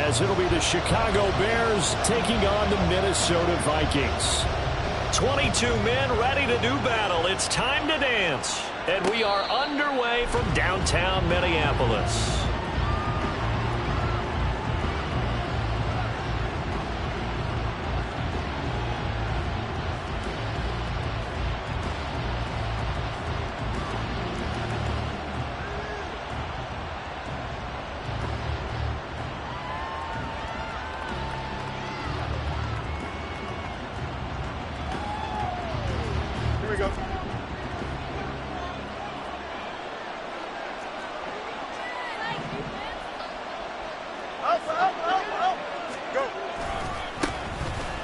as it'll be the Chicago Bears taking on the Minnesota Vikings. 22 men ready to do battle. It's time to dance. And we are underway from downtown Minneapolis.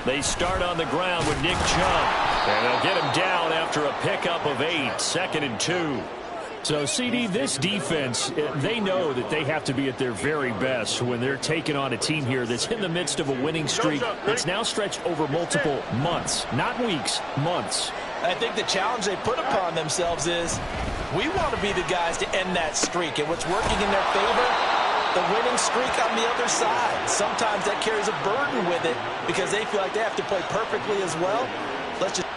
They start on the ground with Nick Chubb. And they'll get him down after a pickup of 8, 2nd and 2. So, CD, this defense, they know that they have to be at their very best when they're taking on a team here that's in the midst of a winning streak that's now stretched over multiple months, not weeks, months. I think the challenge they put upon themselves is we want to be the guys to end that streak. And what's working in their favor, the winning streak on the other side. Sometimes that carries a burden with it because they feel like they have to play perfectly as well. Let's just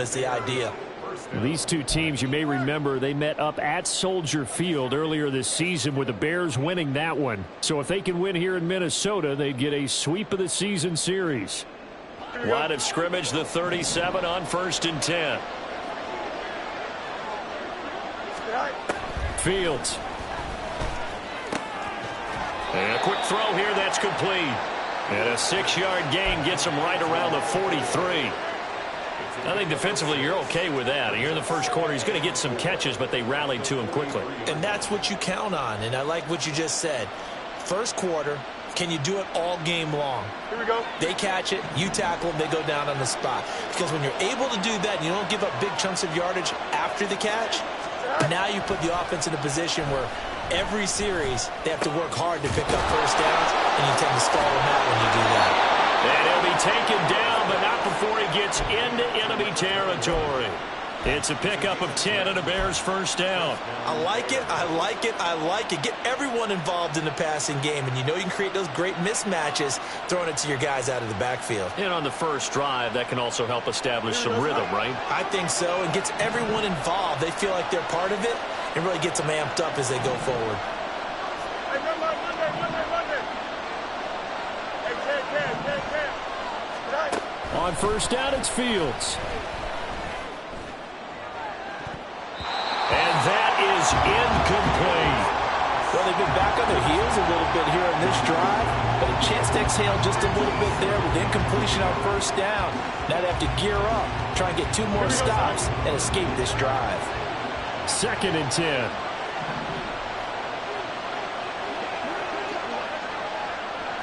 is the idea. These two teams, you may remember, they met up at Soldier Field earlier this season with the Bears winning that one. So if they can win here in Minnesota, they'd get a sweep of the season series. Line of scrimmage, the 37 on 1st and 10. Fields. And a quick throw here, that's complete. And a 6-yard gain gets him right around the 43. I think defensively you're okay with that. Here in the first quarter, he's going to get some catches, but they rallied to him quickly. And that's what you count on, and I like what you just said. First quarter, can you do it all game long? Here we go. They catch it, you tackle them, they go down on the spot. Because when you're able to do that and you don't give up big chunks of yardage after the catch, now you put the offense in a position where every series they have to work hard to pick up first downs, and you tend to stall them out when you do that. And he'll be taken down, but not before he gets into enemy territory. It's a pickup of 10 and a Bears first down. I like it, I like it, I like it. Get everyone involved in the passing game, and you know you can create those great mismatches throwing it to your guys out of the backfield. And on the first drive, that can also help establish some rhythm, right? I think so, and gets everyone involved. They feel like they're part of it, and really gets them amped up as they go forward. On first down, it's Fields. And that is incomplete. Well, they've been back on their heels a little bit here in this drive, but a chance to exhale just a little bit there with incompletion on first down. Now they have to gear up, try and get 2 more stops, and escape this drive. 2nd and 10.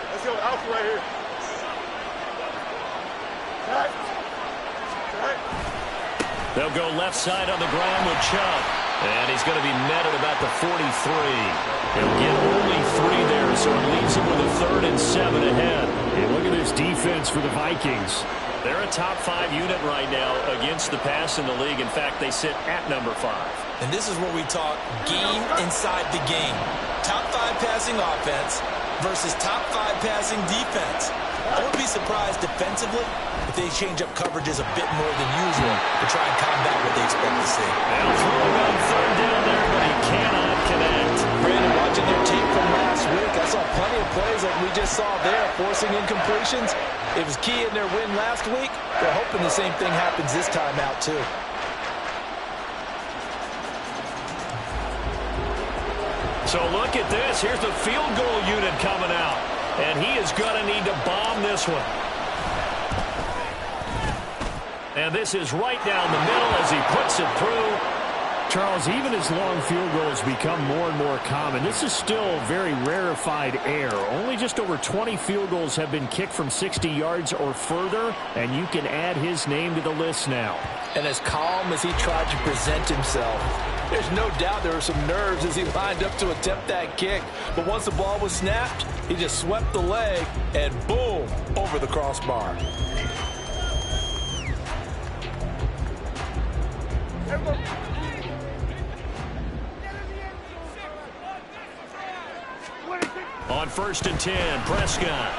Let's go, Alpha right here. They'll go left side on the ground with Chubb. And he's going to be met at about the 43. He'll get only 3 there, so it leaves him with a 3rd and 7 ahead. And look at this defense for the Vikings. They're a top 5 unit right now against the pass in the league. In fact, they sit at number 5. And this is where we talk game inside the game. Top 5 passing offense versus top 5 passing defense. I wouldn't be surprised defensively if they change up coverages a bit more than usual to try and combat what they expect to see. They'll throw it on 3rd down there, but he cannot connect. Brandon, watching their tape from last week, I saw plenty of plays like we just saw there, forcing incompletions. It was key in their win last week. They're hoping the same thing happens this time out, too. So look at this. Here's the field goal unit coming out. And he is going to need to bomb this one. And this is right down the middle as he puts it through. Charles, even as long field goals become more and more common, this is still very rarefied air. Only just over 20 field goals have been kicked from 60 yards or further, and you can add his name to the list now. And as calm as he tried to present himself, there's no doubt there were some nerves as he lined up to attempt that kick. But once the ball was snapped, he just swept the leg and boom, over the crossbar. On 1st and 10, Prescott.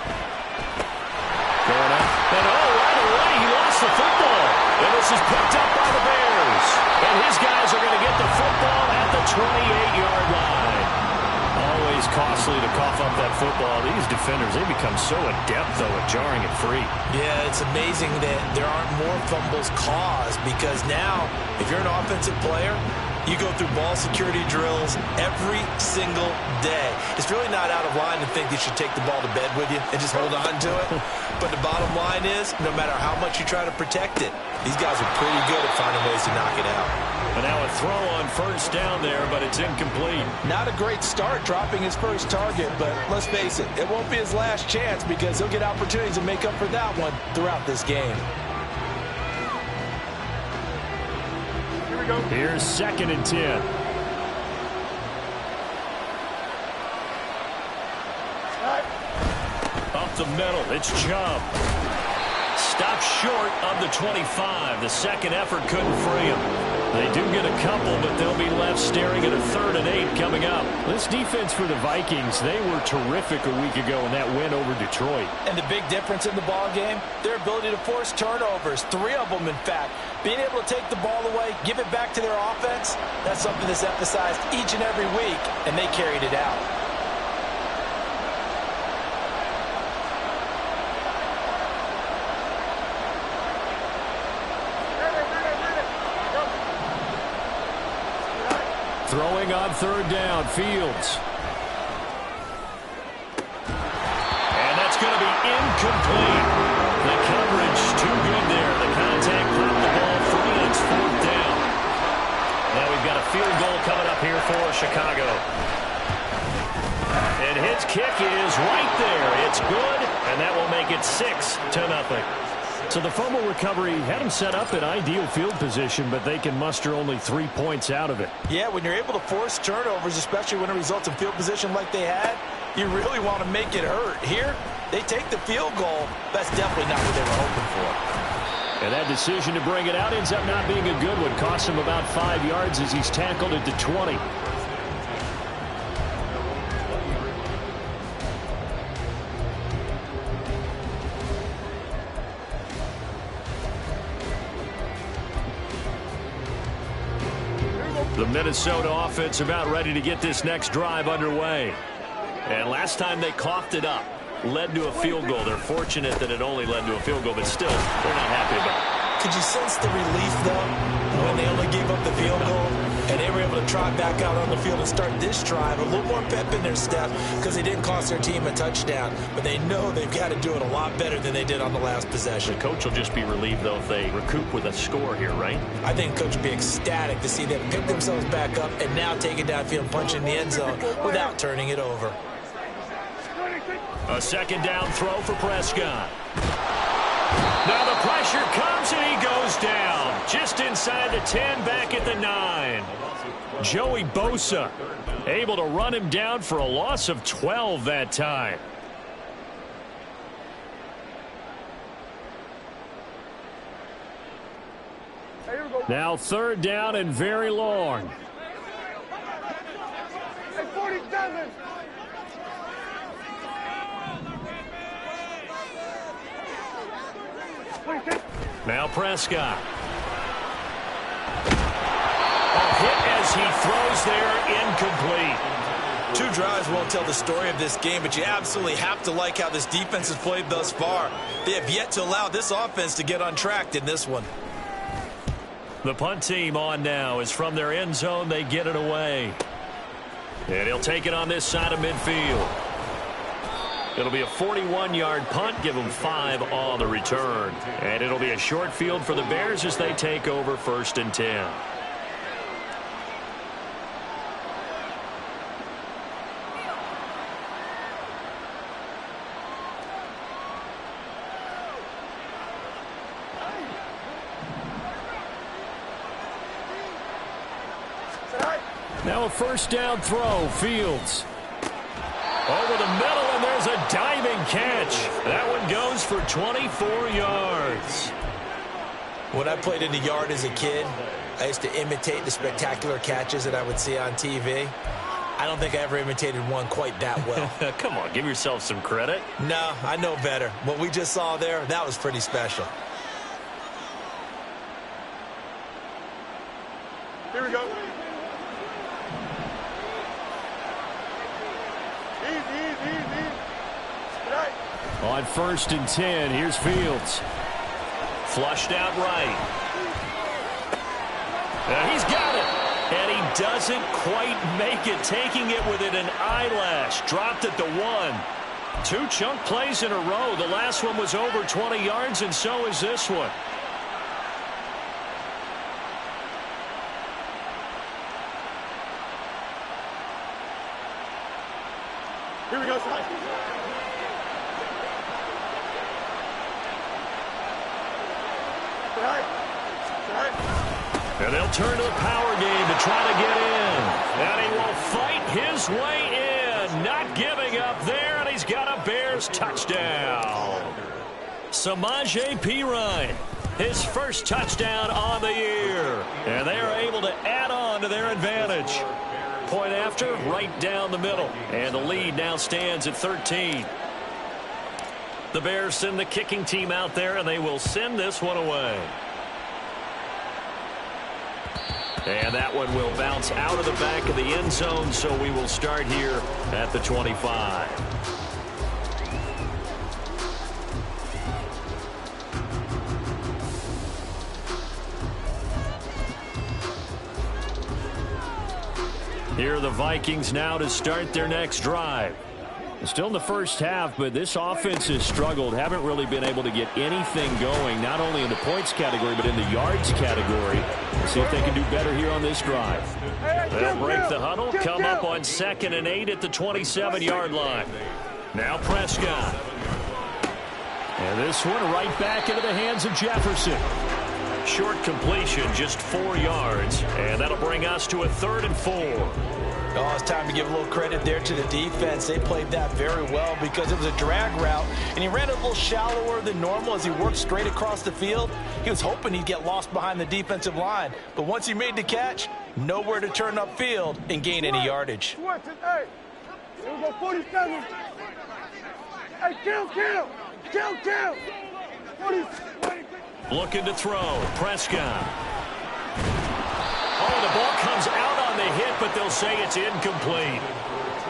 Going up. And right away, he lost the football. And this is picked up by the Bears. And his guys are going to get the football at the 28-yard line. Always costly to cough up that football. These defenders, they become so adept, though, at jarring it free. Yeah, it's amazing that there aren't more fumbles caused because now, if you're an offensive player, you go through ball security drills every single day. It's really not out of line to think you should take the ball to bed with you and just hold on to it. But the bottom line is, no matter how much you try to protect it, these guys are pretty good at finding ways to knock it out. And now a throw on 1st down there, but it's incomplete. Not a great start dropping his first target, but let's face it, it won't be his last chance because he'll get opportunities to make up for that one throughout this game. Here's 2nd and 10. Up the middle, it's Chubb. Stopped short of the 25. The second effort couldn't free him. They do get a couple, but they'll be left staring at a 3rd and 8 coming up. This defense for the Vikings, they were terrific a week ago in that win over Detroit. And the big difference in the ball game, their ability to force turnovers, 3 of them in fact. Being able to take the ball away, give it back to their offense, that's something that's emphasized each and every week, and they carried it out. Throwing on 3rd down, Fields. And that's going to be incomplete. The coverage too good there. The contact popped the ball free, and it's 4th down. Now we've got a field goal coming up here for Chicago. And his kick is right there. It's good, and that will make it 6-0. So the fumble recovery had them set up in ideal field position, but they can muster only 3 points out of it. Yeah, when you're able to force turnovers, especially when it results in field position like they had, you really want to make it hurt. Here, they take the field goal. That's definitely not what they were hoping for. And that decision to bring it out ends up not being a good one. Costs him about 5 yards as he's tackled at the 20. The Minnesota offense about ready to get this next drive underway. And last time they coughed it up, led to a field goal. They're fortunate that it only led to a field goal, but still, they're not happy about it. Could you sense the relief, though, when they only gave up the field goal and they were able to trot back out on the field and start this drive? A little more pep in their step because they didn't cost their team a touchdown, but they know they've got to do it a lot better than they did on the last possession. The coach will just be relieved, though, if they recoup with a score here, right? I think coach will be ecstatic to see them pick themselves back up and now take it downfield and punch in the end zone without turning it over. A 2nd down throw for Prescott. Now the pressure comes and he goes down. Just inside the 10, back at the 9. Joey Bosa able to run him down for a loss of 12 that time. Now 3rd down and very long. Hey, 47. Now Prescott. A hit as he throws there, incomplete. 2 drives won't tell the story of this game, but you absolutely have to like how this defense has played thus far. They have yet to allow this offense to get untracked in this one. The punt team on now is from their end zone. They get it away. And he'll take it on this side of midfield. It'll be a 41-yard punt. Give them 5 on the return. And it'll be a short field for the Bears as they take over 1st and 10. Now a 1st down throw. Fields. Over the middle, and there's a diving catch. That one goes for 24 yards. When I played in the yard as a kid, I used to imitate the spectacular catches that I would see on TV. I don't think I ever imitated one quite that well. Come on, give yourself some credit. No, I know better. What we just saw there, that was pretty special. Here we go. On 1st and 10, here's Fields. Flushed out right. And he's got it. And he doesn't quite make it, taking it within an eyelash. Dropped at the 1. 2 chunk plays in a row. The last one was over 20 yards, and so is this one. Here we go, son. And they'll turn to the power game to try to get in. And he will fight his way in. Not giving up there, and he's got a Bears touchdown. Samaje Perine. his first touchdown on the year. And they are able to add on to their advantage. Point after, right down the middle. And the lead now stands at 13. The Bears send the kicking team out there, and they will send this one away. And that one will bounce out of the back of the end zone, so we will start here at the 25. Here are the Vikings now to start their next drive. Still in the first half, but this offense has struggled. Haven't really been able to get anything going, not only in the points category, but in the yards category. Let's see if they can do better here on this drive. They'll break the huddle, come up on 2nd and 8 at the 27-yard line. Now Prescott. And this one right back into the hands of Jefferson. Short completion, just 4 yards, and that'll bring us to a 3rd and 4. Oh, it's time to give a little credit there to the defense. They played that very well because it was a drag route, and he ran it a little shallower than normal as he worked straight across the field. He was hoping he'd get lost behind the defensive line, but once he made the catch, nowhere to turn upfield and gain any yardage. Hey, here we go, 47. Hey, kill. 40. Looking to throw. Prescott. Oh, the ball comes out on the hit, but they'll say it's incomplete.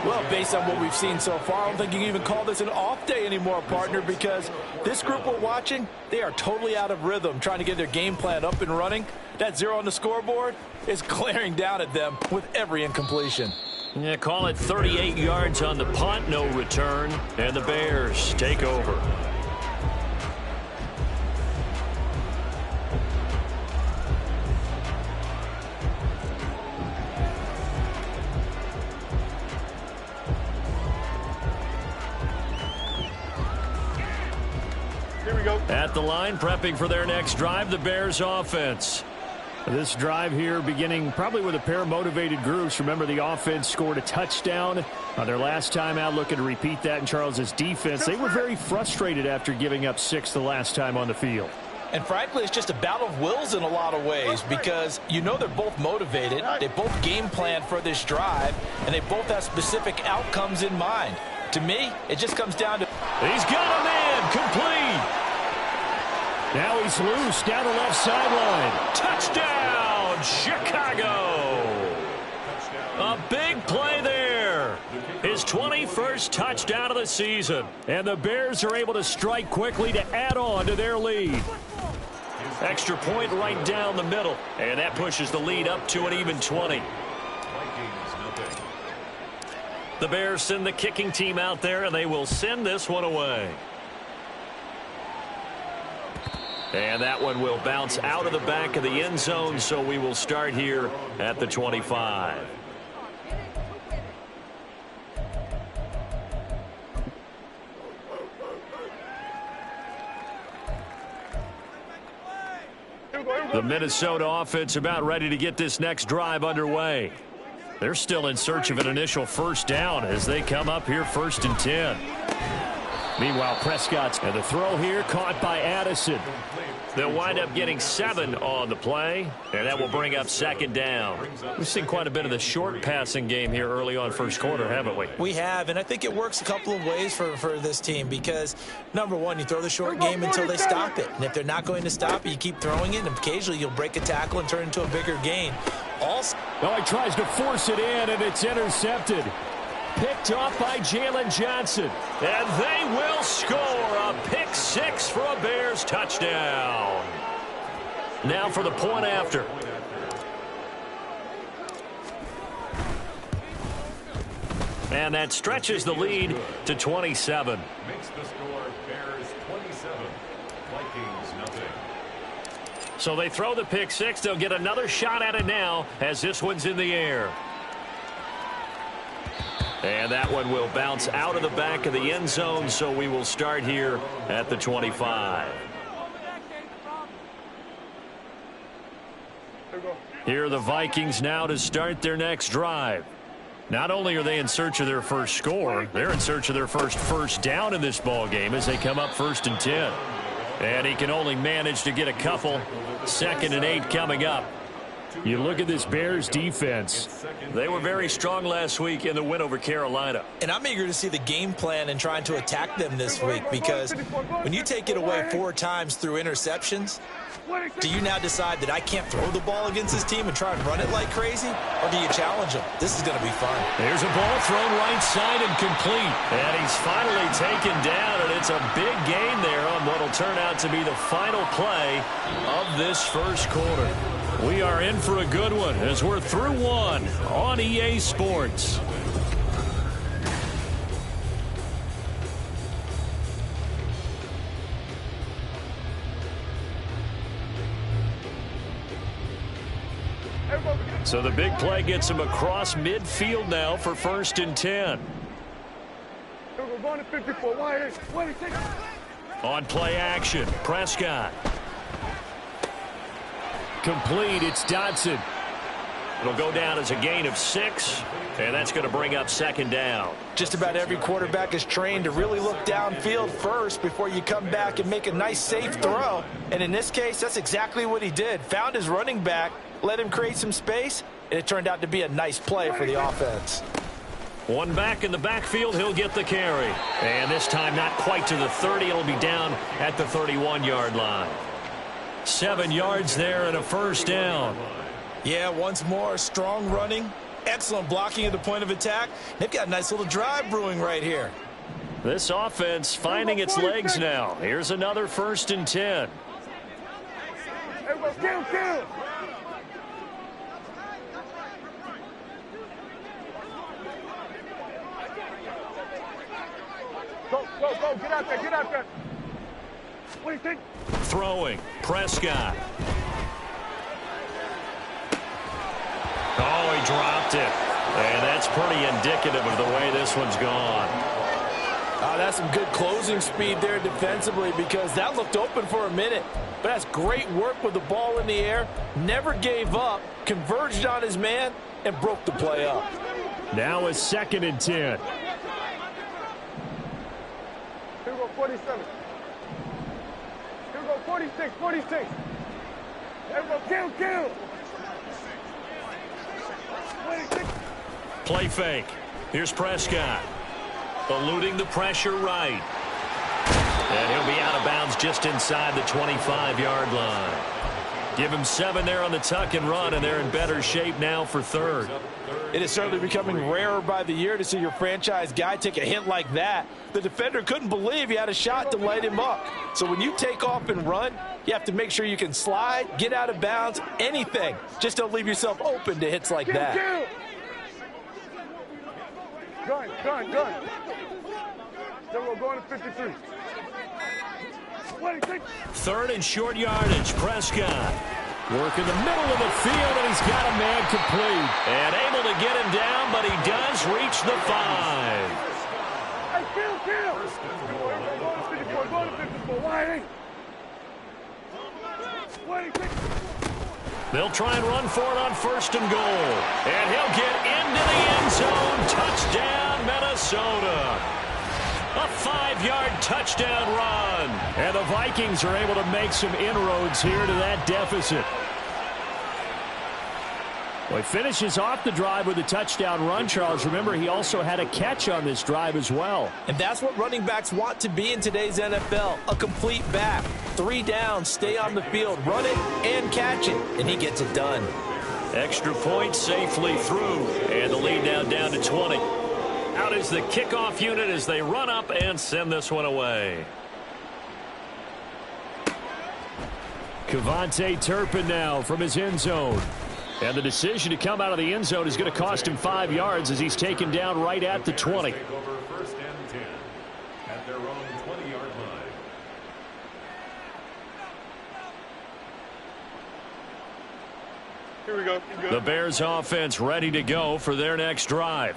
Well, based on what we've seen so far, I don't think you can even call this an off day anymore, partner, because this group we're watching, they are totally out of rhythm, trying to get their game plan up and running. That 0 on the scoreboard is glaring down at them with every incompletion. Yeah, call it 38 yards on the punt, no return, and the Bears take over. At the line, prepping for their next drive, the Bears offense. This drive here beginning probably with a pair of motivated groups. Remember, the offense scored a touchdown on their last time out, looking to repeat that in Charles's defense. They were very frustrated after giving up 6 the last time on the field. And frankly, it's just a battle of wills in a lot of ways because you know they're both motivated. They both game plan for this drive, and they both have specific outcomes in mind. To me, it just comes down to... He's got a man, complete. Now he's loose down the left sideline. Touchdown, Chicago. A big play there. His 21st touchdown of the season. And the Bears are able to strike quickly to add on to their lead. Extra point right down the middle. And that pushes the lead up to an even 20. The Bears send the kicking team out there, and they will send this one away. And that one will bounce out of the back of the end zone, so we will start here at the 25. The Minnesota offense about ready to get this next drive underway. They're still in search of an initial first down as they come up here 1st and 10. Meanwhile, Prescott's and the throw here caught by Addison. They'll wind up getting 7 on the play, and that will bring up 2nd down. We've seen quite a bit of the short passing game here early on first quarter, haven't we? We have, and I think it works a couple of ways for this team because, number one, you throw the short game until they stop it. And if they're not going to stop it, you keep throwing it, and occasionally you'll break a tackle and turn it into a bigger gain. Also, he tries to force it in, and it's intercepted. Picked off by Jalen Johnson. And they will score a pick 6 for a Bears touchdown. Now for the point after. And that stretches the lead to 27. Makes the score Bears 27, Vikings nothing. So they throw the pick 6. They'll get another shot at it now as this one's in the air. And that one will bounce out of the back of the end zone, so we will start here at the 25. Here are the Vikings now to start their next drive. Not only are they in search of their first score, they're in search of their first down in this ball game as they come up 1st and 10. And he can only manage to get a couple. 2nd and 8 coming up. You look at this Bears defense. They were very strong last week in the win over Carolina. And I'm eager to see the game plan and trying to attack them this week, because when you take it away 4 times through interceptions, do you now decide that I can't throw the ball against this team and try and run it like crazy? Or do you challenge them? This is going to be fun. There's a ball thrown right side and complete. And he's finally taken down, and it's a big gain there on what will turn out to be the final play of this first quarter. We are in for a good one as we're through one on EA Sports. So the big play gets him across midfield now for 1st and 10. On play action, Prescott. Complete, it's Dodson. It'll go down as a gain of 6, and that's going to bring up 2nd down. Just about every quarterback is trained to really look downfield first before you come back and make a nice, safe throw. And in this case, that's exactly what he did. Found his running back, let him create some space, and it turned out to be a nice play for the offense. One back in the backfield, he'll get the carry. And this time not quite to the 30. It'll be down at the 31-yard line. 7 yards there and a 1st down. Yeah, once more, strong running, excellent blocking at the point of attack. They've got a nice little drive brewing right here. This offense finding its legs now. Here's another 1st and 10. Kill. Go, get out there. What do you think? Throwing, Prescott. Oh, he dropped it. And that's pretty indicative of the way this one's gone. That's some good closing speed there defensively, because that looked open for a minute. But that's great work with the ball in the air. Never gave up, converged on his man, and broke the play up. Now it's 2nd and 10. Here we go, 47. Here we go, 46. Here we go, kill. 26. Play fake. Here's Prescott. Eluding the pressure right. And he'll be out of bounds just inside the 25-yard line. Give him 7 there on the tuck and run, and they're in better shape now for 3rd. It is certainly becoming rarer by the year to see your franchise guy take a hit like that. The defender couldn't believe he had a shot to light him up. So when you take off and run, you have to make sure you can slide, get out of bounds, anything. Just don't leave yourself open to hits like that. Gun. Then we're going to 53. 3rd and short yardage, Prescott. Work in the middle of the field, and he's got a man complete. And able to get him down, but he does reach the 5. Hey, kill. Go to 54. Why ain't? They'll try and run for it on 1st and goal. And he'll get into the end zone. Touchdown, Minnesota. A 5-yard touchdown run. And the Vikings are able to make some inroads here to that deficit. Well, he finishes off the drive with a touchdown run, Charles. Remember, he also had a catch on this drive as well. And that's what running backs want to be in today's NFL, a complete back. 3 downs, stay on the field, run it, and catch it. And he gets it done. Extra point safely through. And the lead now down to 20. Out is the kickoff unit as they run up and send this one away. Kevontae Turpin now from his end zone. And the decision to come out of the end zone is going to cost him 5 yards as he's taken down right at the 20. Take over 1st and 10 at their own 20-yard line. Here we go. The Bears offense ready to go for their next drive.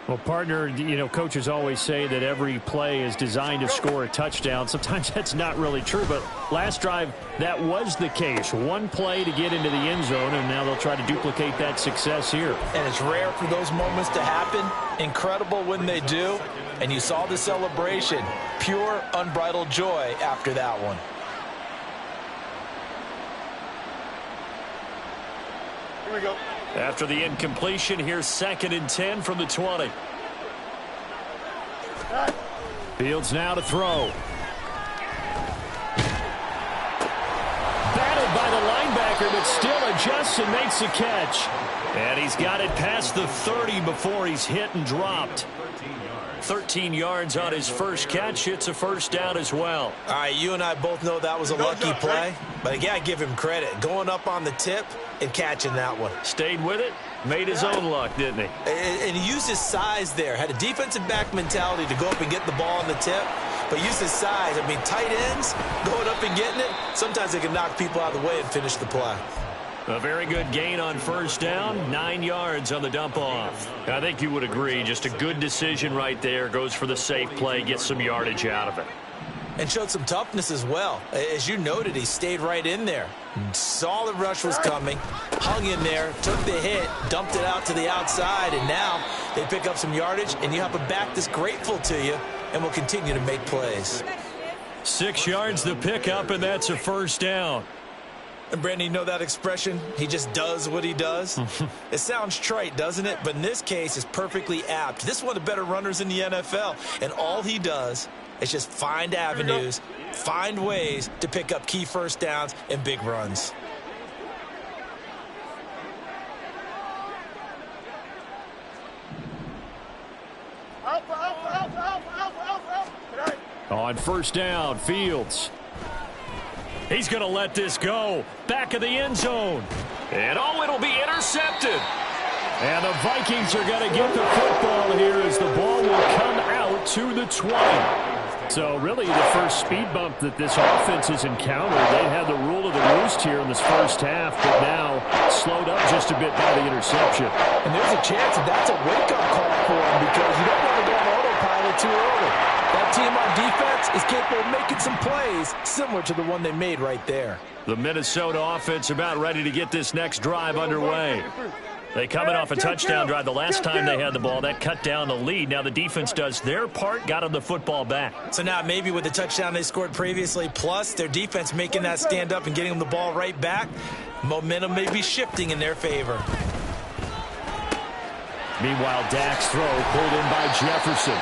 Well, partner, coaches always say that every play is designed to score a touchdown. Sometimes that's not really true, but last drive, that was the case. One play to get into the end zone, and now they'll try to duplicate that success here. And it's rare for those moments to happen. Incredible when they do. And you saw the celebration. Pure, unbridled joy after that one. Here we go. After the incompletion, here's 2nd and 10 from the 20. Fields now to throw. Battled by the linebacker, but still adjusts and makes a catch. And he's got it past the 30 before he's hit and dropped. 13 yards on his first catch. It's a first down as well. All right, you and I both know that was a lucky play. But again, I give him credit. Going up on the tip and catching that one. Stayed with it. Made his own luck, didn't he? And he used his size there. Had a defensive back mentality to go up and get the ball on the tip. But used his size. I mean, tight ends going up and getting it. Sometimes they can knock people out of the way and finish the play. A very good gain on first down. 9 yards on the dump off. I think you would agree. Just a good decision right there. Goes for the safe play. Gets some yardage out of it. And showed some toughness as well. As you noted, he stayed right in there. Saw the rush was coming. Hung in there. Took the hit. Dumped it out to the outside. And now they pick up some yardage. And you have a back that's grateful to you and will continue to make plays. 6 yards the pickup, and that's a first down. And Brandon, you know that expression? He just does what he does? It sounds trite, doesn't it? But in this case, it's perfectly apt. This is one of the better runners in the NFL. And all he does is just find avenues, find ways to pick up key first downs and big runs. On first down, Fields. He's going to let this go. Back of the end zone. And it'll be intercepted. And the Vikings are going to get the football here as the ball will come out to the 20. So really the first speed bump that this offense has encountered. They had the rule of the roost here in this first half, but now slowed up just a bit by the interception. And there's a chance that that's a wake-up call for him because you don't want to go on autopilot too early. That team on defense is capable of making some plays similar to the one they made right there. The Minnesota offense about ready to get this next drive underway. They coming off a touchdown drive the last time they had the ball. That cut down the lead. Now the defense does their part, got them the football back. So now maybe with the touchdown they scored previously, plus their defense making that stand up and getting them the ball right back, momentum may be shifting in their favor. Meanwhile, Dak's throw pulled in by Jefferson.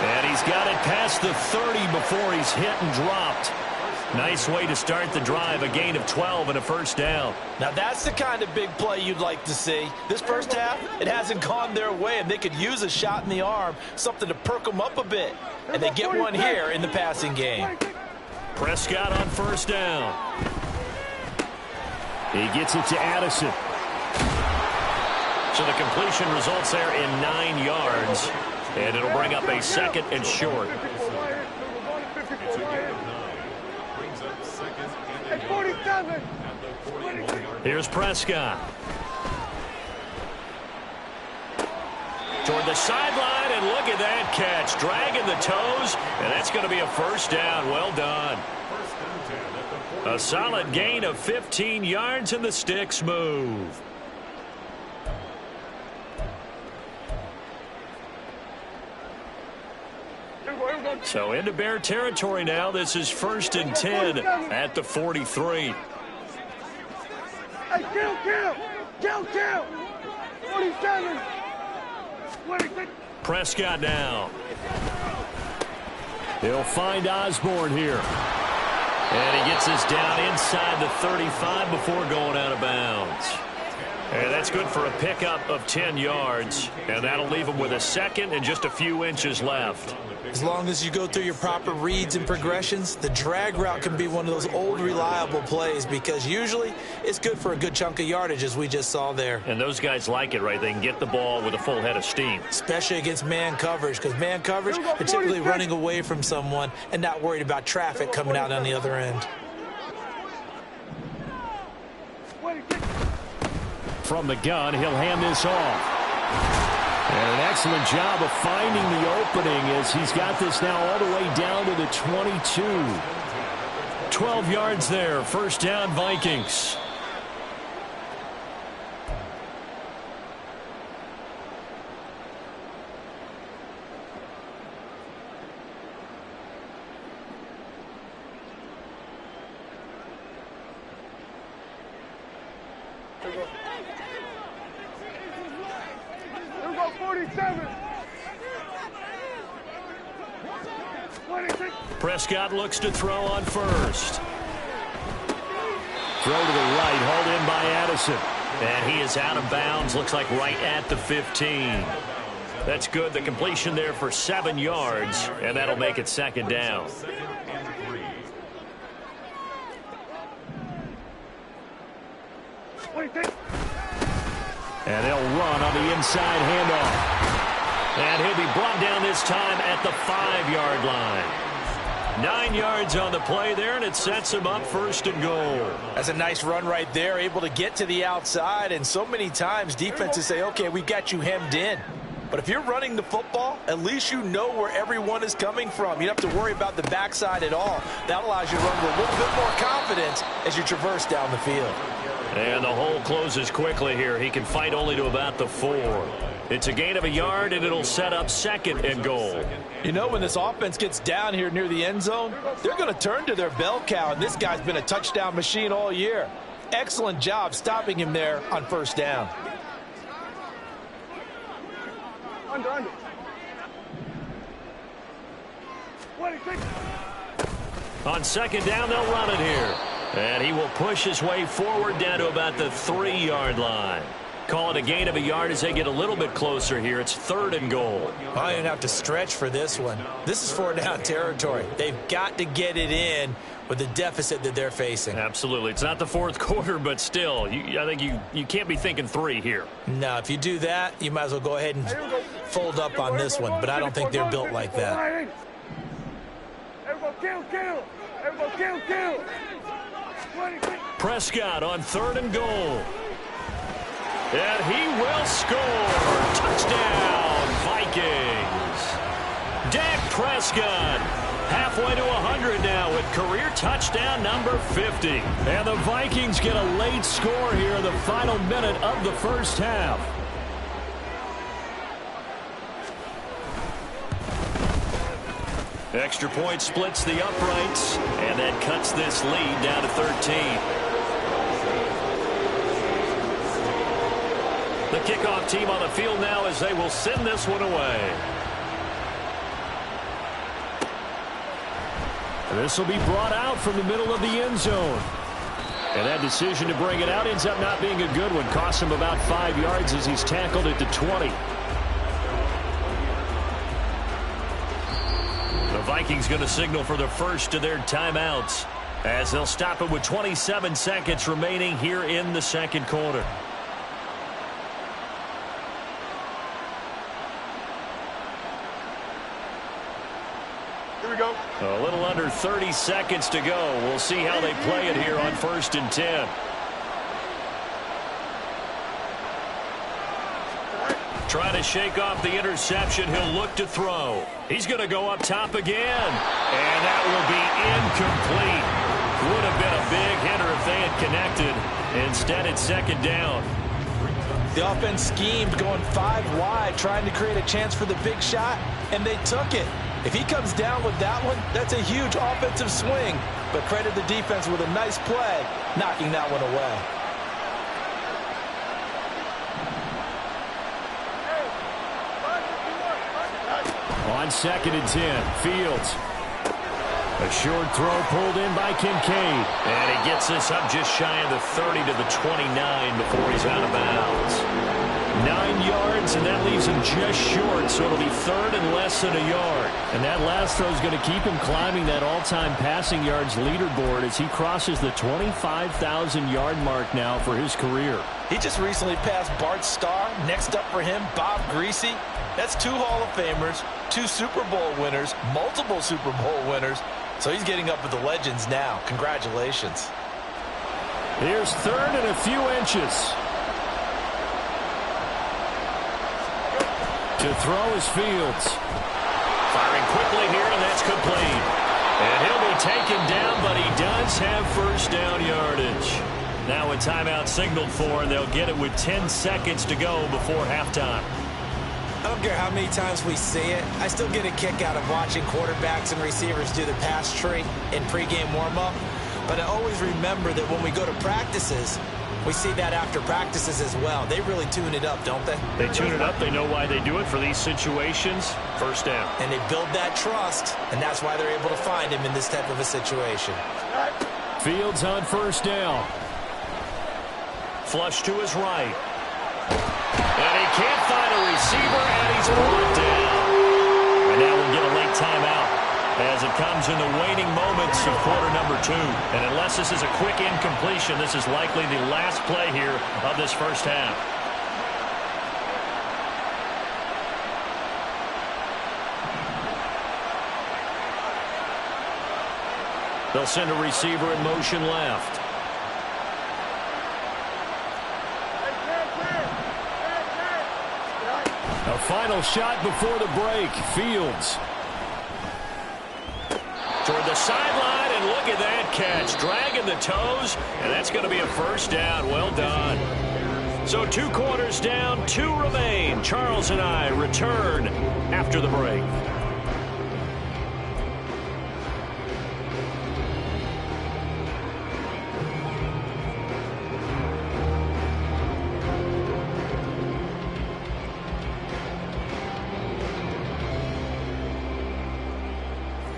And he's got it past the 30 before he's hit and dropped. Nice way to start the drive, a gain of 12 and a first down. Now that's the kind of big play you'd like to see. This first half, it hasn't gone their way, and they could use a shot in the arm, something to perk them up a bit. And they get one here in the passing game. Prescott on first down. He gets it to Addison. So the completion results there in 9 yards. And it'll bring up a second and short. Here's Prescott. Toward the sideline, and look at that catch. Dragging the toes, and that's going to be a first down. Well done. A solid gain of 15 yards, and the sticks move. So into Bear territory now. This is 1st and 10 at the 43. Hey, kill! 47! Prescott now. He'll find Osborne here. And he gets this down inside the 35 before going out of bounds. And that's good for a pickup of 10 yards. And that'll leave him with a second and just a few inches left. As long as you go through your proper reads and progressions, the drag route can be one of those old reliable plays because usually it's good for a good chunk of yardage as we just saw there. And those guys like it, right? They can get the ball with a full head of steam. Especially against man coverage because man coverage, particularly running away from someone and not worried about traffic coming out on the other end. From the gun, he'll hand this off. And an excellent job of finding the opening as he's got this now all the way down to the 22. 12 yards there. First down, Vikings. 47. 26. Prescott looks to throw on first. Throw to the right, hauled in by Addison. And he is out of bounds, looks like right at the 15. That's good. The completion there for 7 yards, and that'll make it second down. And they'll run on the inside handoff. And he'll be brought down this time at the 5-yard line. 9 yards on the play there, and it sets him up first and goal. That's a nice run right there, able to get to the outside. And so many times defenses say, okay, we've got you hemmed in. But if you're running the football, at least you know where everyone is coming from. You don't have to worry about the backside at all. That allows you to run with a little bit more confidence as you traverse down the field. And the hole closes quickly here. He can fight only to about the 4. It's a gain of a yard, and it'll set up second and goal. You know, when this offense gets down here near the end zone, they're going to turn to their bell cow, and this guy's been a touchdown machine all year. Excellent job stopping him there on first down. Under. 26. On second down, they'll run it here. And he will push his way forward down to about the 3-yard line. Call it a gain of a yard as they get a little bit closer here. It's third and goal. I don't have to stretch for this one. This is 4-down territory. They've got to get it in with the deficit that they're facing. Absolutely. It's not the fourth quarter, but still, I think you can't be thinking 3 here. No, if you do that, you might as well go ahead and fold up on this one. But I don't think they're built like that. Everybody kill. 26. Prescott on third and goal. And he will score. Touchdown, Vikings. Dak Prescott halfway to 100 now with career touchdown number 50. And the Vikings get a late score here in the final minute of the first half. Extra point splits the uprights, and that cuts this lead down to 13. The kickoff team on the field now as they will send this one away. This will be brought out from the middle of the end zone. And that decision to bring it out ends up not being a good one. Costs him about 5 yards as he's tackled at the 20. The Vikings going to signal for the first of their timeouts as they'll stop it with 27 seconds remaining here in the second quarter. A little under 30 seconds to go. We'll see how they play it here on 1st and 10. Trying to shake off the interception. He'll look to throw. He's going to go up top again. And that will be incomplete. Would have been a big hitter if they had connected. Instead, it's second down. The offense schemed going 5 wide, trying to create a chance for the big shot, and they took it. If he comes down with that one, that's a huge offensive swing. But credit the defense with a nice play, knocking that one away. On 2nd and 10, Fields. A short throw pulled in by Kincaid. And he gets this up just shy of the 30 to the 29 before he's out of bounds. 9 yards, and that leaves him just short, so it'll be third and less than a yard. And that last throw is going to keep him climbing that all-time passing yards leaderboard as he crosses the 25,000-yard mark now for his career. He just recently passed Bart Starr. Next up for him, Bob Greasy. That's 2 Hall of Famers, 2 Super Bowl winners, multiple Super Bowl winners. So he's getting up with the legends now. Congratulations. Here's third and a few inches. To throw is Fields. Firing quickly here, and that's complete. And he'll be taken down, but he does have first down yardage. Now a timeout signaled for, and they'll get it with 10 seconds to go before halftime. I don't care how many times we see it. I still get a kick out of watching quarterbacks and receivers do the pass tree in pregame warm-up. But I always remember that when we go to practices, we see that after practices as well. They really tune it up, don't they? They tune it up. They know why they do it for these situations. First down. And they build that trust, and that's why they're able to find him in this type of a situation. Fields on first down. Flush to his right. And he can't find a receiver, and he's brought down. And now we'll get a late timeout as it comes in the waning moments of quarter number 2. And unless this is a quick incompletion, this is likely the last play here of this first half. They'll send a receiver in motion left. A final shot before the break. Fields toward the sideline, and look at that catch. Dragging the toes, and that's going to be a first down. Well done. So 2 quarters down, 2 remain. Charles and I return after the break.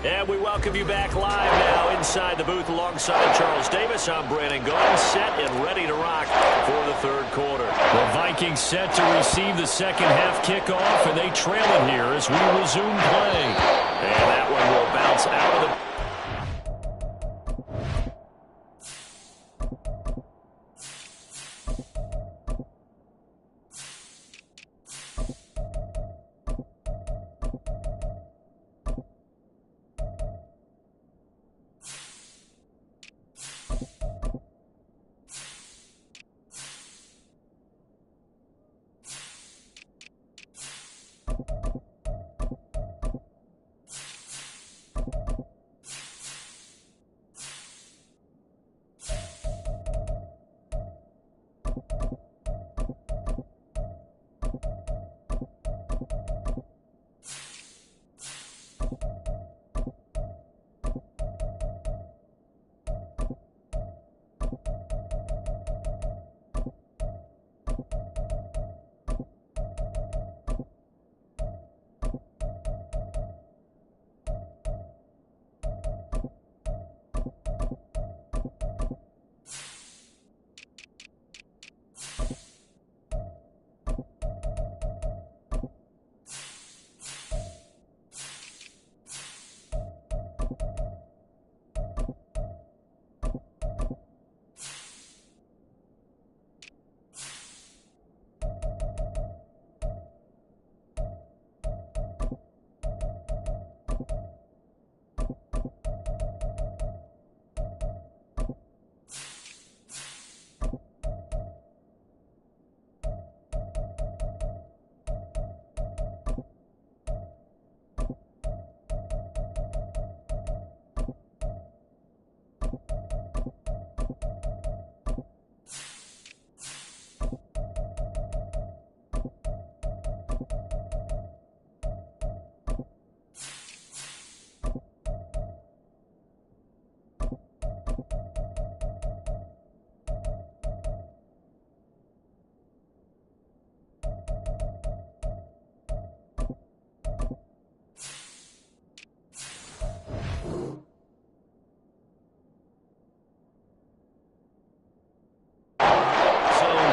And we welcome you back live now inside the booth alongside Charles Davis. I'm Brandon Goins, set and ready to rock for the third quarter. The Vikings set to receive the second half kickoff, and they trail it here as we resume play. And that one will bounce out of the...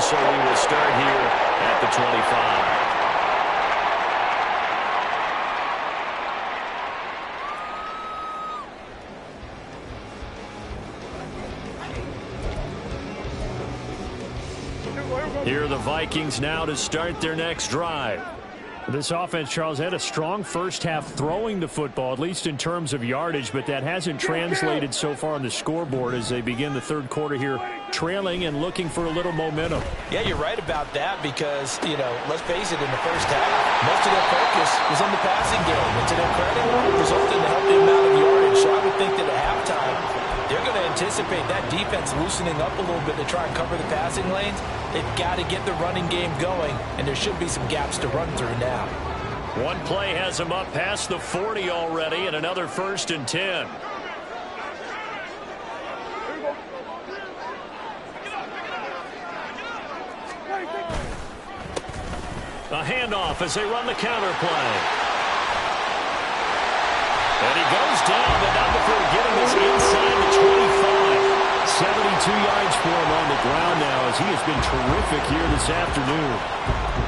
So we will start here at the 25. Here are the Vikings now to start their next drive. This offense, Charles, had a strong first half throwing the football, at least in terms of yardage, but that hasn't translated so far on the scoreboard as they begin the third quarter here, trailing and looking for a little momentum. Yeah, you're right about that because, let's face it, in the first half, most of their focus was on the passing game. And to their credit, it resulted in a healthy amount of yardage. So I would think that at halftime, they're going to anticipate that defense loosening up a little bit to try and cover the passing lanes. They've got to get the running game going, and there should be some gaps to run through now. One play has him up past the 40 already, and another 1st and 10. A handoff as they run the counter play. And he goes down, but not before getting this inside the 25. 72 yards for him on the ground now as he has been terrific here this afternoon.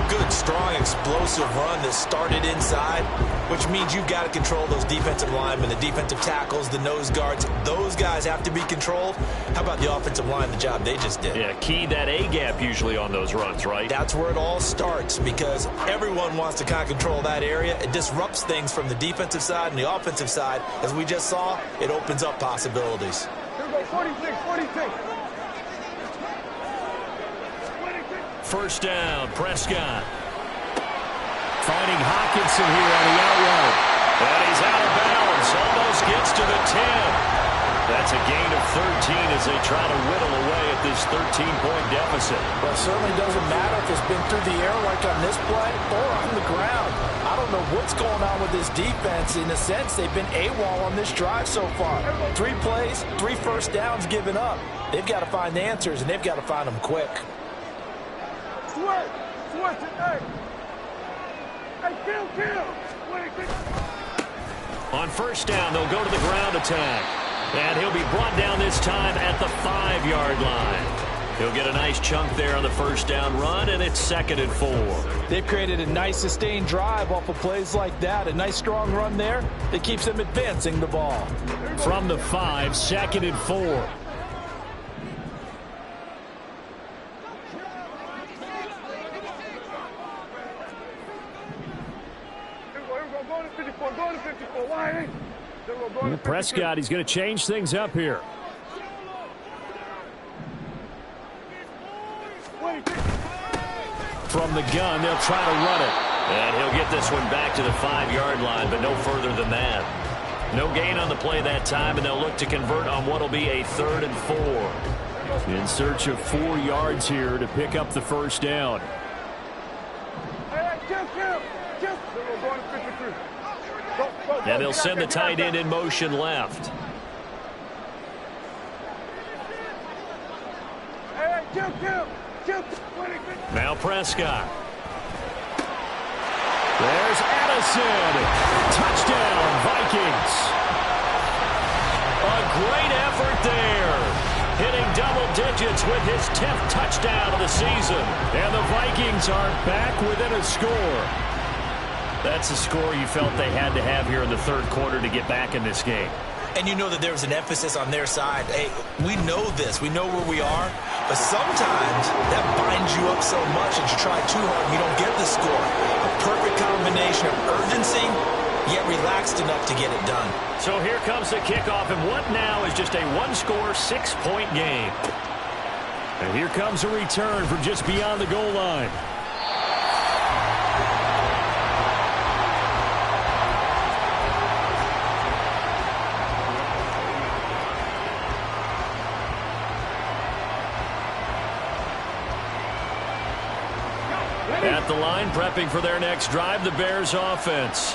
Good, strong, explosive run that started inside, which means you've got to control those defensive linemen, the defensive tackles, the nose guards. Those guys have to be controlled. How about the offensive line, the job they just did? Yeah, key that A-gap usually on those runs, right? That's where it all starts because everyone wants to kind of control that area. It disrupts things from the defensive side and the offensive side. As we just saw, it opens up possibilities. Here we go, 46, 46. First down, Prescott. Finding Hockenson here on the outright. And he's out of bounds. Almost gets to the 10. That's a gain of 13 as they try to whittle away at this 13-point deficit. Well, it certainly doesn't matter if it's been through the air like on this play or on the ground. I don't know what's going on with this defense. In a sense, they've been AWOL on this drive so far. 3 plays, 3 first downs given up. They've got to find the answers, and they've got to find them quick. Switch it, hey. Hey, kill. On first down, they'll go to the ground attack. And he'll be brought down this time at the 5-yard line. He'll get a nice chunk there on the first down run, and it's 2nd and 4. They've created a nice sustained drive off of plays like that. A nice strong run there that keeps them advancing the ball. From the 5, 2nd and 4. Go to 54. Why? Prescott, he's going to change things up here. From the gun, they'll try to run it. And he'll get this one back to the 5-yard line, but no further than that. No gain on the play that time, and they'll look to convert on what will be a 3rd and 4. In search of 4 yards here to pick up the first down. And they'll send the tight end in motion left. Now Prescott. There's Addison. Touchdown, Vikings. A great effort there. Hitting double digits with his 10th touchdown of the season. And the Vikings are back within a score. That's a score you felt they had to have here in the 3rd quarter to get back in this game. And you know that there was an emphasis on their side. Hey, we know this. We know where we are. But sometimes that binds you up so much that you try too hard and you don't get the score. A perfect combination of urgency, yet relaxed enough to get it done. So here comes the kickoff, and what now is just a 1-score, 6-point game. And here comes a return from just beyond the goal line. At the line, prepping for their next drive, the Bears offense.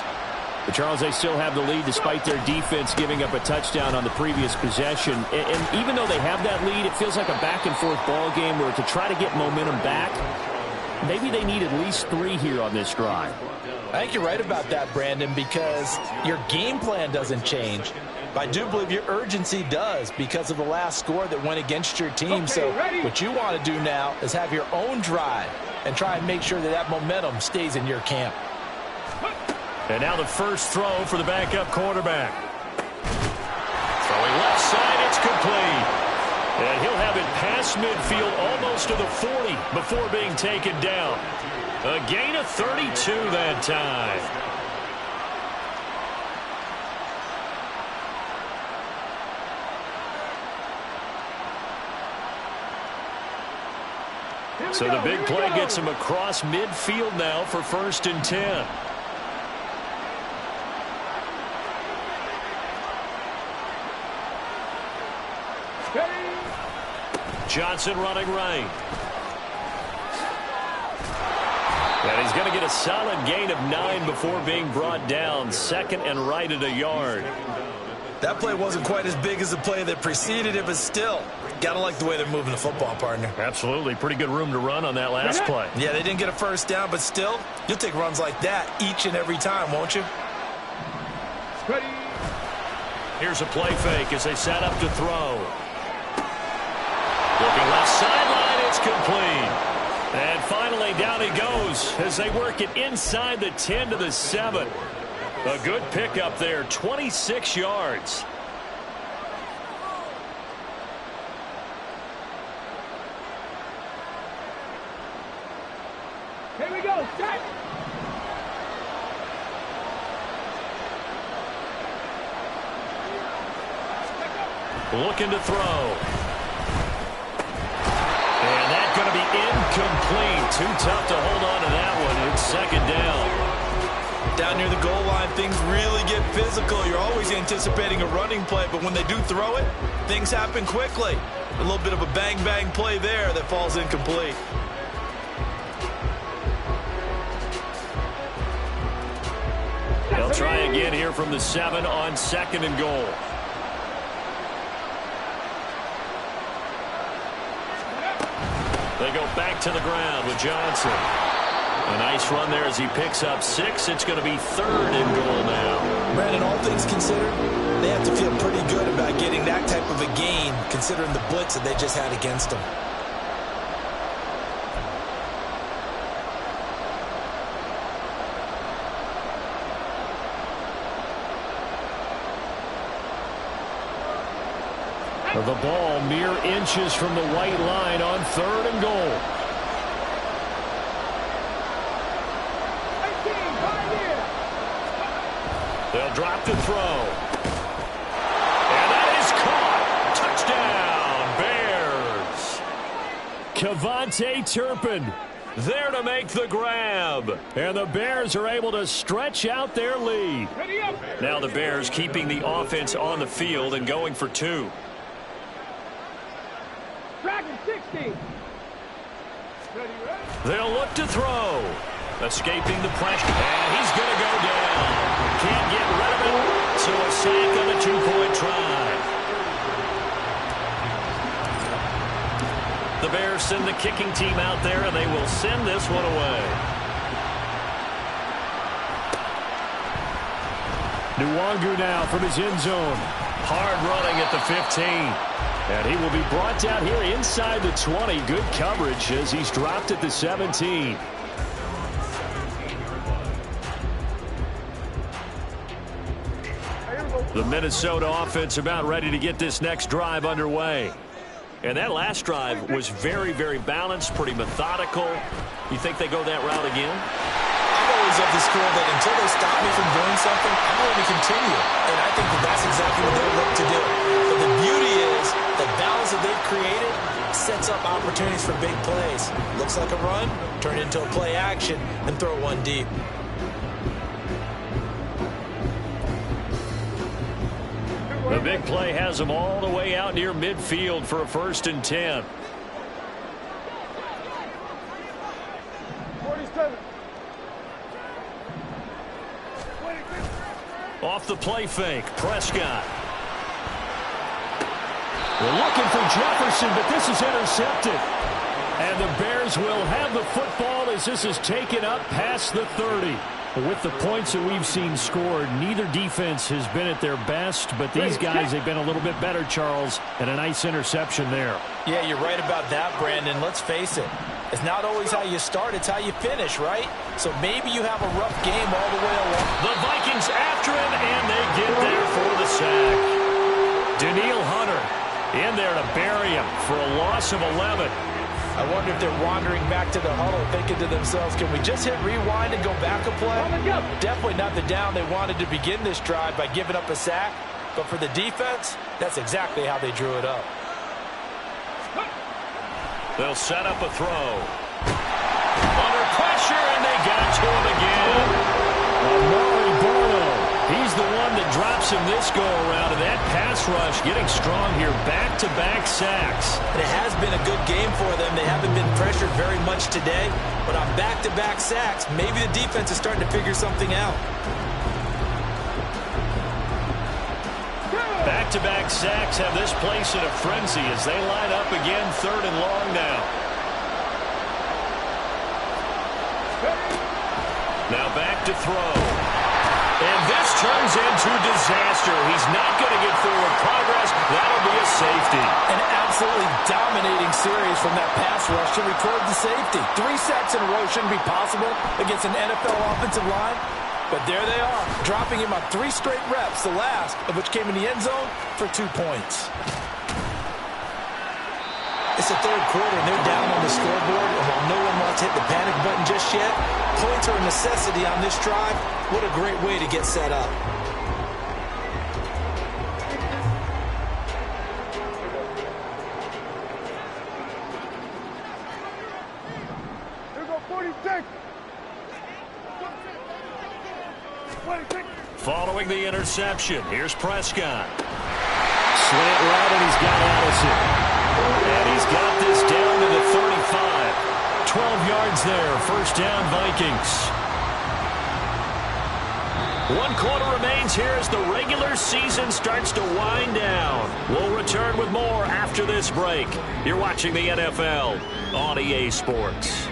But Charles, they still have the lead despite their defense giving up a touchdown on the previous possession. And even though they have that lead, it feels like a back-and-forth ball game where to try to get momentum back, maybe they need at least 3 here on this drive. I think you're right about that, Brandon, because your game plan doesn't change. But I do believe your urgency does because of the last score that went against your team. So what you want to do now is have your own drive and try and make sure that that momentum stays in your camp. And now the first throw for the backup quarterback. Throwing left side, it's complete. And he'll have it past midfield almost to the 40 before being taken down. A gain of 32 that time. So the big play gets him across midfield now for 1st and 10. Johnson running right. And he's going to get a solid gain of 9 before being brought down. 2nd and right at a yard. That play wasn't quite as big as the play that preceded it, but still, Gotta like the way they're moving the football, partner. Absolutely. Pretty good room to run on that last play. Yeah, they didn't get a first down, but still, you'll take runs like that each and every time, won't you? Ready. Here's a play fake as they set up to throw. Looking left sideline, it's complete. And finally, down he goes as they work it inside the 10 to the 7. A good pickup there, 26 yards. Here we go. Set. Looking to throw. And that's going to be incomplete. Too tough to hold on to that one. It's second down. Down near the goal line, things really get physical. You're always anticipating a running play, but when they do throw it, things happen quickly. A little bit of a bang-bang play there that falls incomplete. They'll try again here from the 7 on 2nd and goal. They go back to the ground with Johnson. A nice run there as he picks up 6. It's going to be 3rd and goal now. Brandon, all things considered, they have to feel pretty good about getting that type of a gain, considering the blitz that they just had against them. The ball mere inches from the white line on 3rd and goal. They'll drop to throw. And that is caught. Touchdown, Bears. Kevontae Turpin there to make the grab. And the Bears are able to stretch out their lead. Now the Bears keeping the offense on the field and going for 2. Dragon 60. They'll look to throw. Escaping the pressure. And he's going to go down. Can't get rid of it. So a sack on a 2-point try. The Bears send the kicking team out there, and they will send this one away. Nwangu now from his end zone. Hard running at the 15. And he will be brought down here inside the 20. Good coverage as he's dropped at the 17. The Minnesota offense about ready to get this next drive underway. And that last drive was very, very balanced, pretty methodical. You think they go that route again? I'm always of the school that until they stop me from doing something, I'm going to continue. And I think that that's exactly what they look to do. But the beauty is the balance that they've created sets up opportunities for big plays. Looks like a run, turn it into a play action, and throw one deep. The big play has them all the way out near midfield for a 1st and 10. 47. Off the play fake, Prescott. We're looking for Jefferson, but this is intercepted. And the Bears will have the football as this is taken up past the 30. With the points that we've seen scored, neither defense has been at their best, but these guys have been a little bit better, Charles, and a nice interception there. Yeah, you're right about that, Brandon. Let's face it. It's not always how you start, it's how you finish, right? So maybe you have a rough game all the way along. The Vikings after him, and they get there for the sack. Daniil Hunter in there to bury him for a loss of 11. I wonder if they're wandering back to the huddle thinking to themselves, can we just hit rewind and go back a play? Definitely not the down they wanted to begin this drive by giving up a sack. But for the defense, that's exactly how they drew it up. They'll set up a throw. Under pressure, and they got to him again. Amari Barno. He's the one that drops him this go-around, and that pass rush getting strong here. Back-to-back sacks. And it has been a good game for them. They haven't been pressured very much today. But on back-to-back sacks, maybe the defense is starting to figure something out. Back back-to-back sacks have this place in a frenzy as they line up again 3rd and long now. Now back to throw. And this turns into disaster. He's not going to get forward progress. That'll be a safety. An absolutely dominating series from that pass rush to record the safety. 3 sacks in a row shouldn't be possible against an NFL offensive line. But there they are, dropping him on 3 straight reps, the last of which came in the end zone for 2 points. It's the 3rd quarter, and they're down on the scoreboard. And while no one wants to hit the panic button just yet, points are a necessity on this drive. What a great way to get set up. Here we go, 46. Following the interception, here's Prescott. Slant route, and he's got Addison. And he's got this down to the 35. 12 yards there, 1st down Vikings. 1 quarter remains here as the regular season starts to wind down. We'll return with more after this break. You're watching the NFL on EA Sports.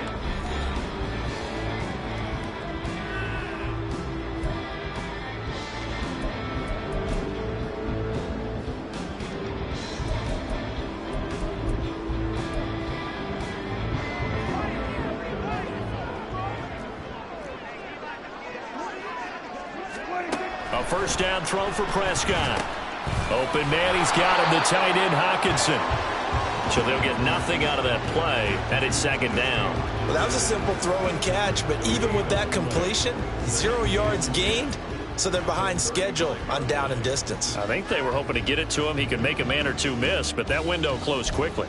A 1st down throw for Prescott. Open man, he's got him, the tight end Hockenson. So they'll get nothing out of that play, and it's 2nd down. Well, that was a simple throw and catch, but even with that completion, 0 yards gained, so they're behind schedule on down and distance. I think they were hoping to get it to him. He could make a man or 2 miss, but that window closed quickly.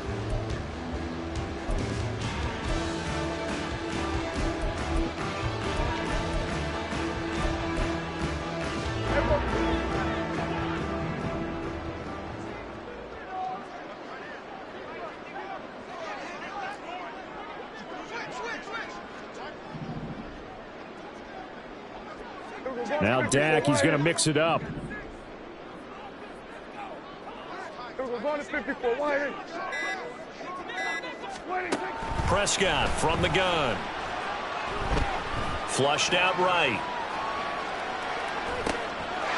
Now Dak, he's going to mix it up. Prescott from the gun. Flushed out right.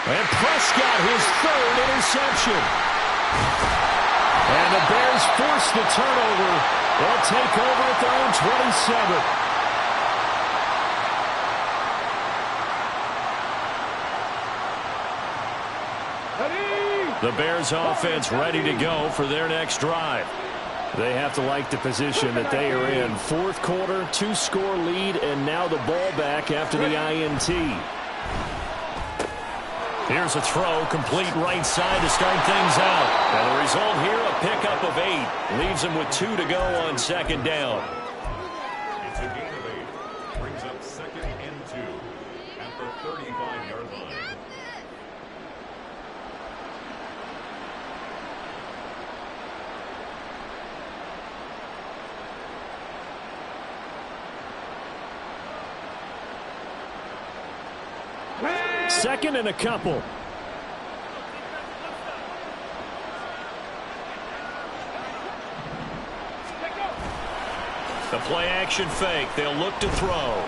And Prescott, his 3rd interception. And the Bears force the turnover. They'll take over at their own 27. The Bears offense ready to go for their next drive. They have to like the position that they are in. 4th quarter, 2-score lead, and now the ball back after the INT. Here's a throw, complete right side to start things out. And the result here, a pickup of 8. Leaves them with 2 to go on 2nd down. It's a gain of 8. Brings up 2nd and 2 at the 35-yard line. Second and a couple. The play-action fake. They'll look to throw.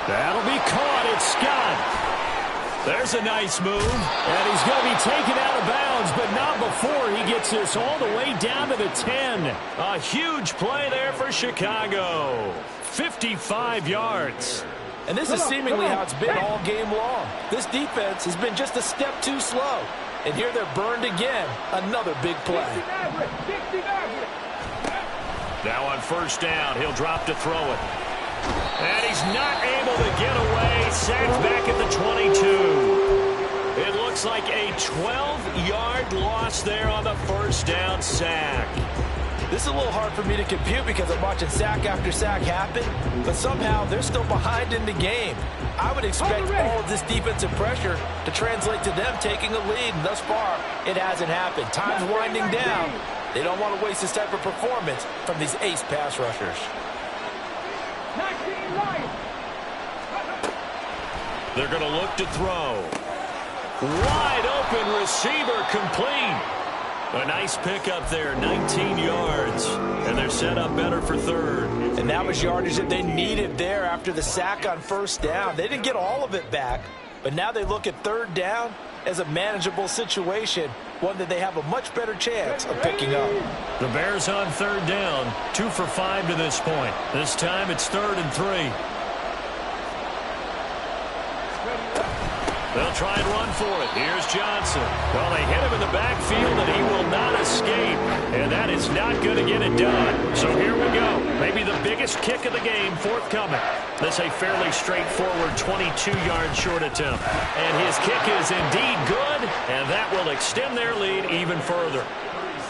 That'll be caught. It's Scott. There's a nice move. And he's going to be taken out of bounds, but not before he gets this all the way down to the 10. A huge play there for Chicago. 55 yards. And this is seemingly how it's been all game long. This defense has been just a step too slow. And here they're burned again. Another big play. Now on 1st down, he'll drop to throw it. And he's not able to get away. Sacked back at the 22. It looks like a 12-yard loss there on the 1st down sack. This is a little hard for me to compute because I'm watching sack after sack happen, but somehow they're still behind in the game. I would expect all of this defensive pressure to translate to them taking a lead, and thus far, it hasn't happened. Time's winding down. They don't want to waste this type of performance from these ace pass rushers. They're going to look to throw. Wide open receiver complete. A nice pickup there, 19 yards. And they're set up better for third. And that was yardage that they needed there after the sack on first down. They didn't get all of it back, but now they look at third down as a manageable situation, one that they have a much better chance of picking up. The Bears on third down, 2 for 5 to this point. This time it's 3rd and 3. They'll try and run for it. Here's Johnson. Well, they hit him in the backfield, and he will not escape. And that is not going to get it done. So here we go. Maybe the biggest kick of the game forthcoming. This a fairly straightforward 22-yard short attempt. And his kick is indeed good, and that will extend their lead even further.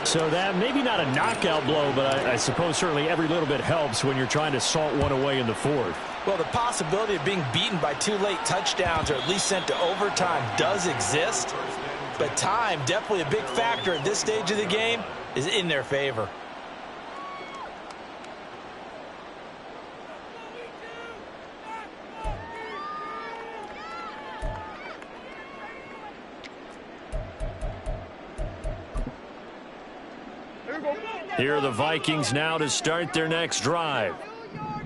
So that maybe not a knockout blow, but I suppose certainly every little bit helps when you're trying to salt one away in the fourth. Well, the possibility of being beaten by 2 late touchdowns or at least sent to overtime does exist. But time, definitely a big factor at this stage of the game, is in their favor. Here are the Vikings now to start their next drive.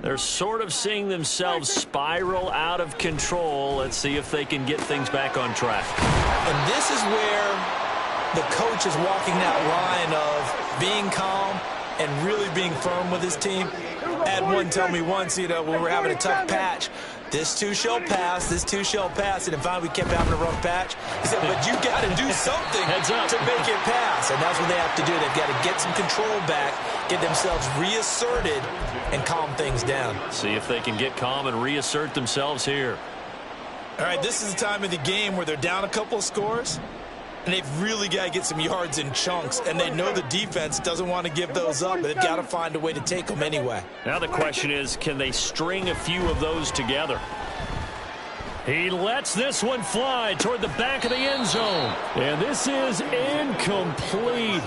They're sort of seeing themselves spiral out of control. Let's see if they can get things back on track. And this is where the coach is walking that line of being calm and really being firm with his team. I had one tell me once, when we were having a tough patch, this too shall pass, this too shall pass, and finally we kept having a rough patch. He said, but you got to do something to make it pass, and that's what they have to do. They've got to get some control back, get themselves reasserted, and calm things down. See if they can get calm and reassert themselves here. All right, this is the time of the game where they're down a couple of scores, and they've really got to get some yards in chunks, and they know the defense doesn't want to give those up, but they've got to find a way to take them anyway. Now the question is, can they string a few of those together? He lets this one fly toward the back of the end zone. And this is incomplete.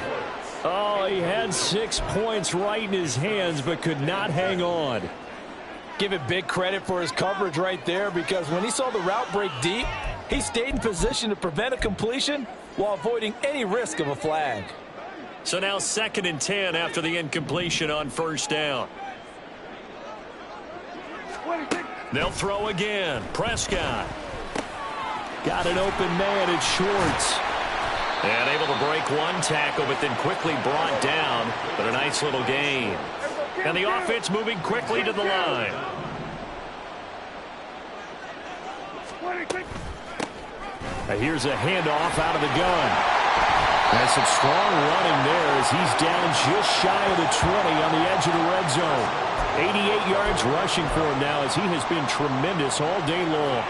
Oh, he had 6 points right in his hands, but could not hang on. Give it big credit for his coverage right there, because when he saw the route break deep, he stayed in position to prevent a completion while avoiding any risk of a flag. So now 2nd and 10 after the incompletion on first down. They'll throw again. Prescott. Got an open man. It's Schwartz. And able to break one tackle, but then quickly brought down. But a nice little gain. And the offense moving quickly to the line. Here's a handoff out of the gun. And some strong running there as he's down just shy of the 20 on the edge of the red zone. 88 yards rushing for him now as he has been tremendous all day long.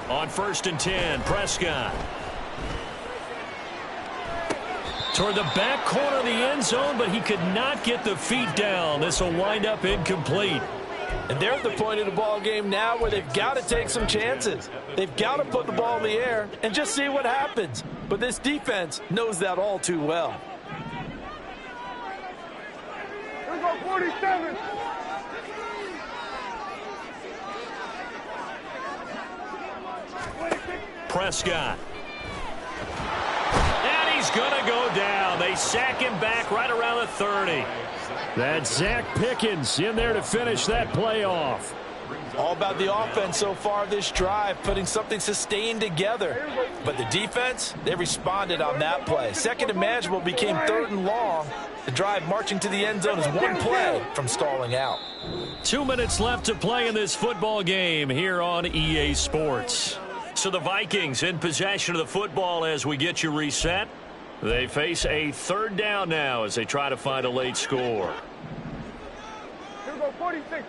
On 1st and 10, Prescott. Toward the back corner of the end zone, but he could not get the feet down. This will wind up incomplete. And they're at the point of the ball game now where they've got to take some chances. They've got to put the ball in the air and just see what happens. But this defense knows that all too well. Here go 47. Prescott. And he's going to go down. They sack him back right around the 30. That's Zach Pickens in there to finish that play off. All about the offense so far this drive, putting something sustained together. But the defense, they responded on that play. 2nd and manageable became 3rd and long. The drive marching to the end zone is one play from stalling out. 2 minutes left to play in this football game here on EA Sports. So the Vikings in possession of the football as we get you reset. They face a 3rd down now as they try to find a late score. Here we go, 46. Here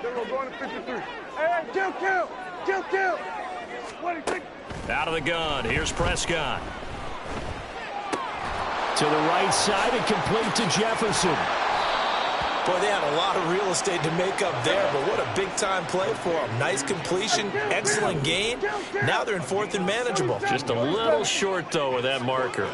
we go, going to 53. Hey, kill. 26. Out of the gun, here's Prescott. To the right side and complete to Jefferson. Boy, they had a lot of real estate to make up there, but what a big-time play for them. Nice completion, excellent gain. Now they're in 4th and manageable. Just a little short, though, with that marker.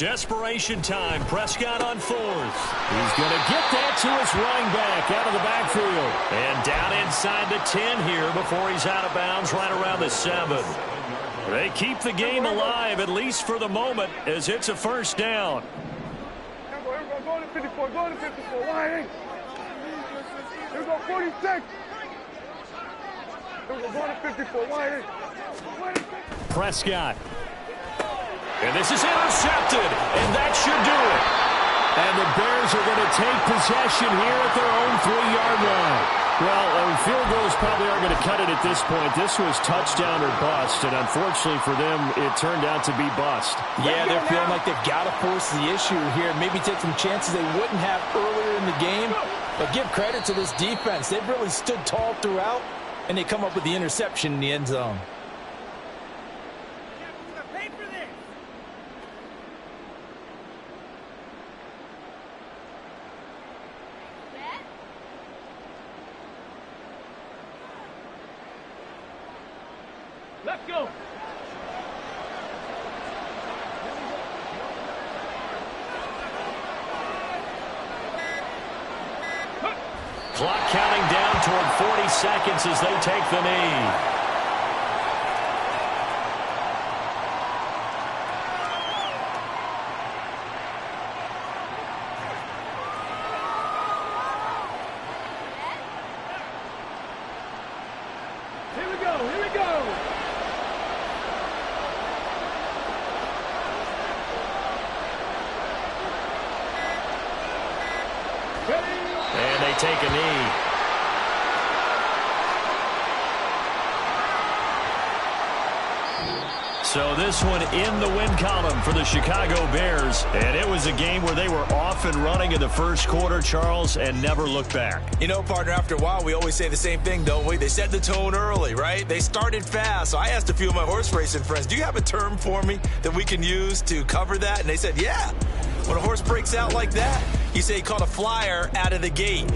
Desperation time. Prescott on fourth. He's going to get that to his running back out of the backfield. And down inside the 10 here before he's out of bounds right around the 7. They keep the game alive, at least for the moment, as it's a first down. Go to 54. Go to 54. Why? Here we go, 46. Here we go to 54. Why? Prescott. And this is intercepted, and that should do it. And the Bears are going to take possession here at their own 3-yard line. Well, field goals probably aren't going to cut it at this point. This was touchdown or bust, and unfortunately for them, it turned out to be bust. Yeah, they're feeling like they've got to force the issue here. Maybe take some chances they wouldn't have earlier in the game. But give credit to this defense. They've really stood tall throughout, and they come up with the interception in the end zone. Let's go. Clock counting down toward 40 seconds as they take the knee. Here we go. Here we go. And they take a knee. So this one in the win column for the Chicago Bears. And it was a game where they were off and running in the first quarter, Charles, and never looked back. You know, partner, after a while, we always say the same thing, don't we? They set the tone early, right? They started fast. So I asked a few of my horse racing friends, do you have a term for me that we can use to cover that? And they said, yeah. When a horse breaks out like that, you say he caught a flyer out of the gate.